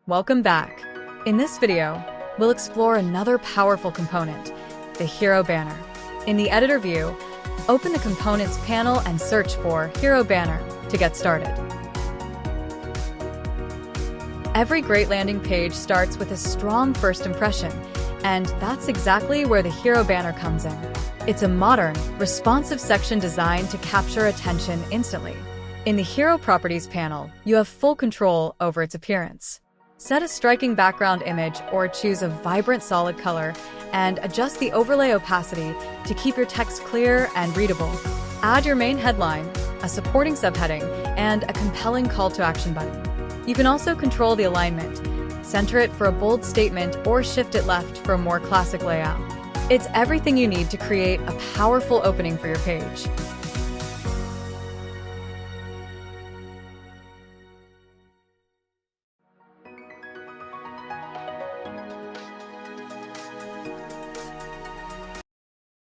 Welcome back. In this video, we'll explore another powerful component, the hero banner. In the editor view, open the Components panel and search for Hero Banner to get started. Every great landing page starts with a strong first impression, and that's exactly where the hero banner comes in. It's a modern, responsive section designed to capture attention instantly. In the Hero Properties panel, you have full control over its appearance. Set a striking background image or choose a vibrant solid color and adjust the overlay opacity to keep your text clear and readable. Add your main headline, a supporting subheading, and a compelling call to action button. You can also control the alignment, center it for a bold statement, or shift it left for a more classic layout. It's everything you need to create a powerful opening for your page.